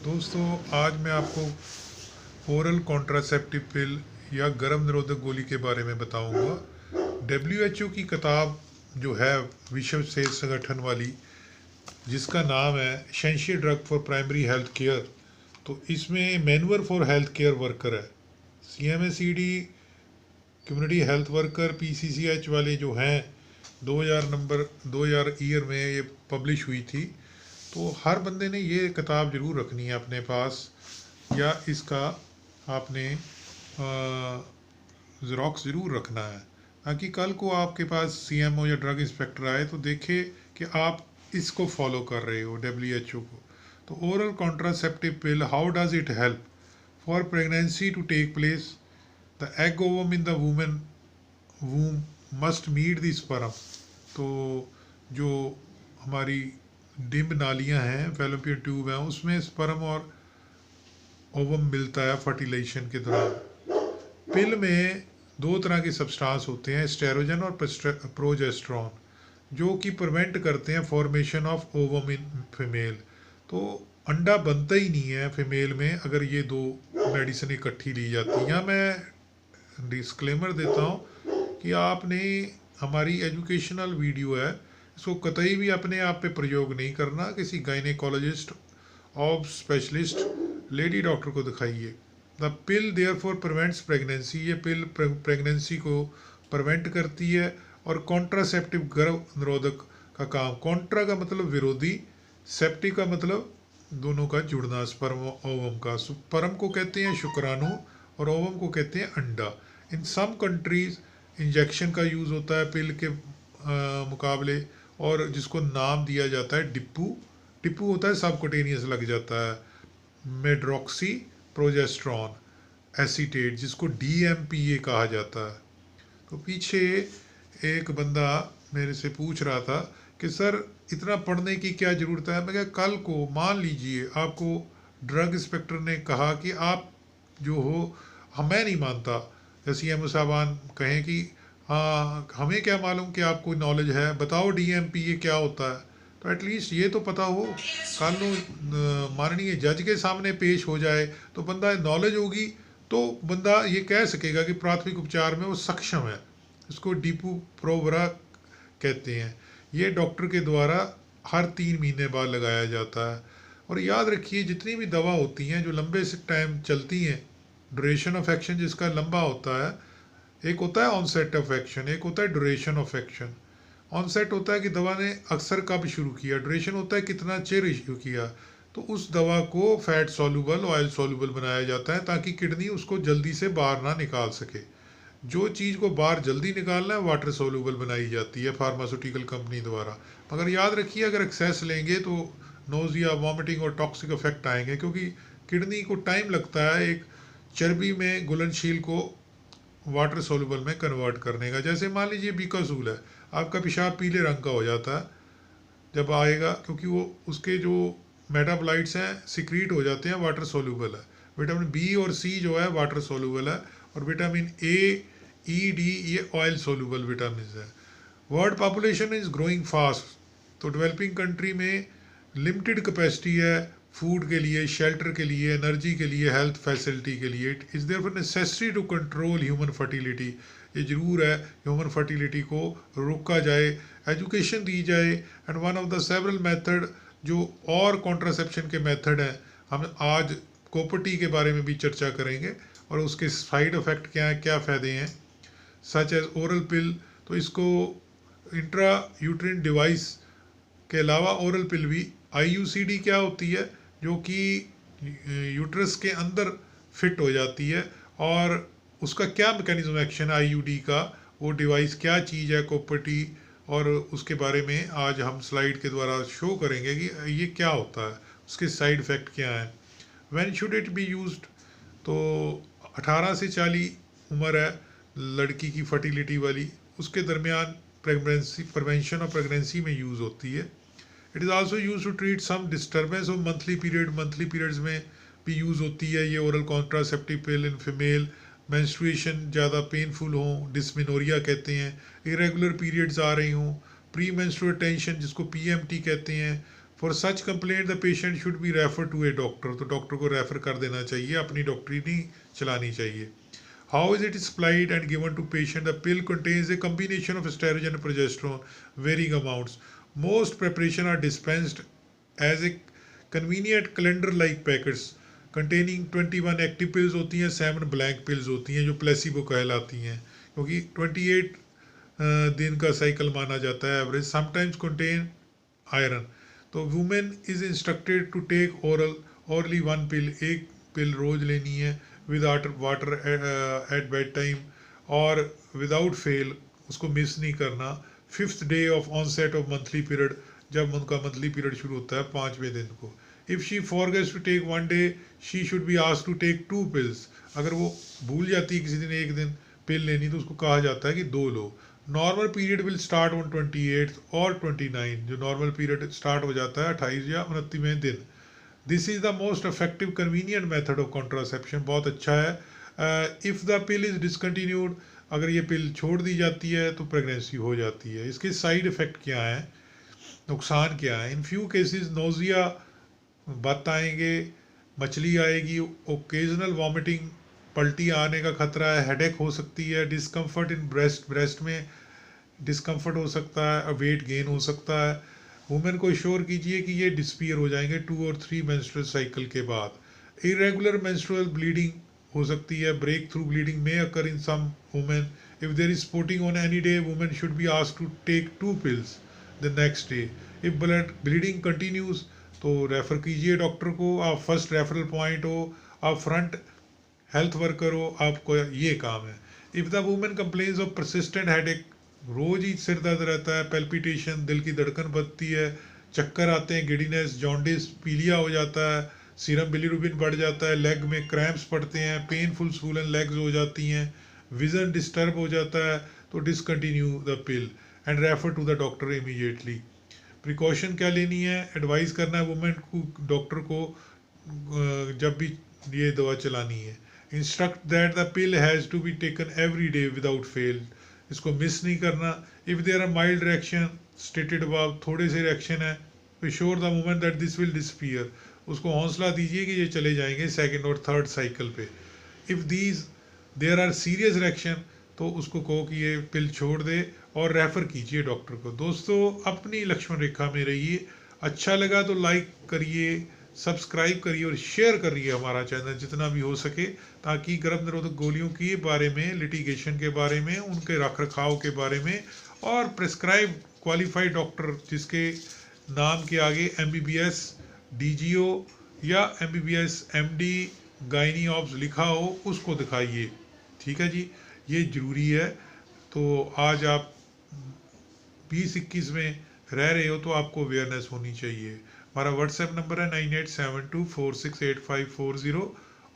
दोस्तों, आज मैं आपको ओरल कॉन्ट्रासेप्टिव पिल या गर्भ निरोधक गोली के बारे में बताऊंगा। WHO की किताब जो है विश्व सेहत संगठन वाली, जिसका नाम है essential drug for primary health care, तो इसमें manual for health care worker है। CMACD community health worker PCCH वाले जो हैं 2000 ईयर में ये पब्लिश हुई थी। तो हर बंदे ने ये किताब ज़रूर रखनी है अपने पास, या इसका आपने ज़ेरॉक्स ज़रूर रखना है, ताकि कल को आपके पास CMO या ड्रग इंस्पेक्टर आए तो देखे कि आप इसको फॉलो कर रहे हो WHO को। तो oral contraceptive pill, how does it help for pregnancy to take place? The egg ovum in the women womb must meet the sperm. तो जो हमारी डिम्ब नालियां हैं, फैलोपियन ट्यूब हैं, उसमें स्पर्म और ओवम मिलता है फर्टिलाइजेशन के दौरान। पिल में दो तरह के सब्सटेंस होते हैं, एस्टेरोजन और प्रोजेस्टेरोन, जो कि प्रिवेंट करते हैं formation of ovum in female. तो अंडा बनता ही नहीं है फीमेल में अगर ये दो मेडिसिन इकट्ठी ली जाती हैं। यहाँ मैं डिस्क्लेमर देता हूँ कि आपने, हमारी एजुकेशनल वीडियो है, इसको कतई भी अपने आप पे प्रयोग नहीं करना। किसी gynaecologist, ob specialist, lady doctor को दिखाइए। The pill therefore prevents pregnancy, ये पिल प्रेगनेंसी को प्रिवेंट करती है। और कॉन्ट्रासेप्टिव गर्भ निरोधक का काम, कॉन्ट्रा का मतलब विरोधी, सेप्टिक का मतलब दोनों का जुड़ना, स्पर्म ओवम का। स्पर्म को कहते हैं शुक्राणु और ओवम को कहते हैं अंडा। इन सम कंट्रीज इंजेक्शन का यूज़ होता है पिल के मुकाबले, और जिसको नाम दिया जाता है डिप्पू। डिप्पू होता है सबकुटेनियस लग जाता है। मेड्रोक्सी प्रोजेस्ट्रॉन एसीटेट, जिसको DMPA कहा जाता है। तो पीछे एक बंदा मेरे से पूछ रहा था कि सर इतना पढ़ने की क्या ज़रूरत है। मैं क्या, कल को मान लीजिए आपको ड्रग इंस्पेक्टर ने कहा कि आप जो हो, मैं नहीं मानता, जैसे CMO साहबान कहें कि हाँ हमें क्या मालूम कि आपको नॉलेज है, बताओ DMPA क्या होता है, तो एटलीस्ट ये तो पता हो। कल को माननीय जज के सामने पेश हो जाए तो बंदा नॉलेज होगी, तो बंदा ये कह सकेगा कि प्राथमिक उपचार में वो सक्षम है। इसको डिपू प्रोवरा कहते हैं। ये डॉक्टर के द्वारा हर 3 महीने बाद लगाया जाता है। और याद रखिए, जितनी भी दवा होती हैं जो लंबे से टाइम चलती हैं, ड्यूरेशन ऑफ एक्शन जिसका लंबा होता है, एक होता है ऑनसेट ऑफ एक्शन, एक होता है ड्यूरेशन ऑफ एक्शन। ऑनसेट होता है कि दवा ने अक्सर कब शुरू किया, ड्यूरेशन होता है कितना चिर शुरू किया। तो उस दवा को फैट सॉल्युबल, ऑयल सॉल्युबल बनाया जाता है ताकि किडनी उसको जल्दी से बाहर ना निकाल सके। जो चीज़ को बाहर जल्दी निकालना है, वाटर सोल्यूबल बनाई जाती है फार्मास्यूटिकल कंपनी द्वारा। मगर याद रखिए, अगर एक्सेस लेंगे तो नोजिया, वॉमिटिंग और टॉक्सिक इफेक्ट आएंगे, क्योंकि किडनी को टाइम लगता है एक चर्बी में घुलनशील को वाटर सोल्यूबल में कन्वर्ट करने का। जैसे मान लीजिए बीकासूल है, आपका पेशाब पीले रंग का हो जाता है जब आएगा, क्योंकि वो उसके जो मेटाबोलाइट्स हैं सिक्रीट हो जाते हैं, वाटर सोल्यूबल है। विटामिन B और C जो है वाटर सोल्यूबल है, और विटामिन A, E, D ये ऑयल सोल्यूबल विटामिन है। World population is growing fast, तो डेवलपिंग कंट्री में लिमिटेड कैपेसिटी है फूड के लिए, शेल्टर के लिए, एनर्जी के लिए, हेल्थ फैसिलिटी के लिए। It is therefore necessary to control human fertility. ये ज़रूर है ह्यूमन फर्टिलिटी को रोका जाए, एजुकेशन दी जाए। And one of the several method जो और कॉन्ट्रासेप्शन के मेथड हैं, हम आज कोपर्टी के बारे में भी चर्चा करेंगे और उसके साइड इफ़ेक्ट क्या हैं, क्या फ़ायदे हैं, सच एज ओरल पिल। तो इसको इंट्रा यूट्रिन डिवाइस के अलावा ओरल पिल भी, IUCD क्या होती है, जो कि यूट्रस के अंदर फिट हो जाती है, और उसका क्या मैकेनिज्म एक्शन है IUD का, वो डिवाइस क्या चीज़ है, कोपर्टी, और उसके बारे में आज हम स्लाइड के द्वारा शो करेंगे कि ये क्या होता है, उसके साइड इफ़ेक्ट क्या हैं। When should it be used? तो 18 से 40 उम्र है लड़की की फर्टिलिटी वाली, उसके दरमियान प्रेगनेंसी, प्रिवेंशन और प्रेगनेंसी में यूज़ होती है। It is also use to treat some disturbance of monthly period, monthly periods में भी यूज़ होती है ये oral contraceptive pill in female. Menstruation ज़्यादा पेनफुल हो, डिस्मिनोरिया कहते हैं, इरेगुलर पीरियड्स आ रही हों, प्री मेंस्ट्रुअल टेंशन जिसको PMT कहते हैं, for such complaint the patient should be refer to a doctor, तो डॉक्टर को रेफर कर देना चाहिए, अपनी डॉक्टरी नहीं चलानी चाहिए. How is it supplied and given to patient? The pill contains a combination of estrogen and progesterone, varying amounts. Most preparation are dispensed as a convenient calendar-like packets containing 21 active pills होती हैं, 7 blank pills होती हैं जो placebo कहलाती हैं, क्योंकि 28 दिन का साइकिल माना जाता है एवरेज. Sometimes contain iron. तो women is instructed to take orally 1 pill, एक पिल रोज लेनी है without water at bedtime और विदाउट फेल, उसको मिस नहीं करना. 5th day of onset of monthly period, जब उनका मंथली पीरियड शुरू होता है 5वें दिन को. If she forgets to take 1 day she should be asked to take 2 pills. अगर वो भूल जाती है किसी दिन एक दिन पिल लेनी तो उसको कहा जाता है कि 2 लो. Normal period will start on 28 और 29, जो नॉर्मल पीरियड स्टार्ट हो जाता है 28 या 29वें दिन. This is the most effective convenient method of contraception. बहुत अच्छा है. If the pill is discontinued, अगर ये पिल छोड़ दी जाती है तो प्रेगनेंसी हो जाती है. इसके साइड इफ़ेक्ट क्या हैं, नुकसान क्या है? इन फ्यू केसेस नोजिया, बत आएंगे, मछली आएगी, ओकेजनल वॉमिटिंग, पल्टी आने का खतरा है, हेडेक हो सकती है, डिस्कम्फर्ट इन ब्रेस्ट में डिस्कम्फर्ट हो सकता है, वेट गेन हो सकता है. वुमेन को श्योर कीजिए कि ये डिस्पीयर हो जाएंगे 2 और 3 मेंस्ट्रुअल साइकिल के बाद. इरेगुलर मेंस्ट्रुअल ब्लीडिंग हो सकती है, ब्रेक थ्रू ब्लीडिंग में occur in some women. If there is spotting on any day women should be asked to take 2 pills the next day. If bleeding continues तो refer कीजिए doctor को. आप first referral point हो, आप front health worker हो, आपको ये काम है. If the women complains of persistent headache, रोज ही सिर दर्द रहता है, पेल्पिटेशन, दिल की धड़कन बढ़ती है, चक्कर आते हैं, गिडीनेस, जॉन्डिस, पीलिया हो जाता है, सीरम बिलीरुबिन बढ़ जाता है, लेग में क्रैम्प्स पड़ते हैं, पेनफुल स्वूलन लेग्स हो जाती हैं, विजन डिस्टर्ब हो जाता है, तो discontinue the pill and refer to the doctor immediately. Precaution क्या लेनी है? एडवाइस करना है वुमेन को, डॉक्टर को, जब भी ये दवा चलानी है. Instruct that the pill has to be taken every day without fail, इसको मिस नहीं करना. If there are mild reaction stated above, थोड़े से रिएक्शन है तो sure the women that this will disappear, उसको हौसला दीजिए कि ये चले जाएंगे 2nd और 3rd साइकिल पे. If there are serious reaction तो उसको कहो कि ये पिल छोड़ दे और रेफ़र कीजिए डॉक्टर को. दोस्तों अपनी लक्ष्मण रेखा में रहिए. अच्छा लगा तो लाइक करिए, सब्सक्राइब करिए और शेयर करिए हमारा चैनल जितना भी हो सके, ताकि गर्भ निरोधक गोलियों के बारे में, लिटिगेशन के बारे में, उनके रख रखाव के बारे में और प्रेस्क्राइब क्वालिफाइड डॉक्टर जिसके नाम के आगे MBBS DGO या MBBS MD गायनी ऑब्स लिखा हो उसको दिखाइए. ठीक है जी, ये ज़रूरी है. तो आज आप 2021 में रह रहे हो तो आपको अवेयरनेस होनी चाहिए. हमारा व्हाट्सएप नंबर है 9872468540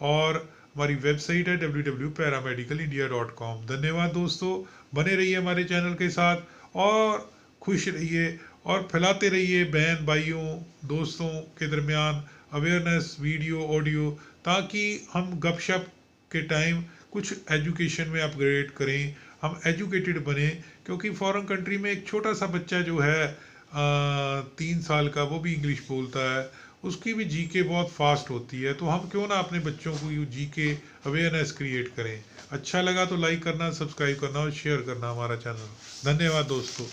और हमारी वेबसाइट है www.paramedicalindia.com. धन्यवाद दोस्तों, बने रहिए हमारे चैनल के साथ और खुश रहिए और फैलाते रहिए बहन भाइयों दोस्तों के दरमियान अवेयरनेस वीडियो ऑडियो, ताकि हम गपशप के टाइम कुछ एजुकेशन में अपग्रेड करें, हम एजुकेटेड बने. क्योंकि फॉरेन कंट्री में एक छोटा सा बच्चा जो है 3 साल का, वो भी इंग्लिश बोलता है, उसकी भी जीके बहुत फास्ट होती है. तो हम क्यों ना अपने बच्चों को जीके अवेयरनेस क्रिएट करें. अच्छा लगा तो लाइक करना, सब्सक्राइब करना और शेयर करना हमारा चैनल. धन्यवाद दोस्तों.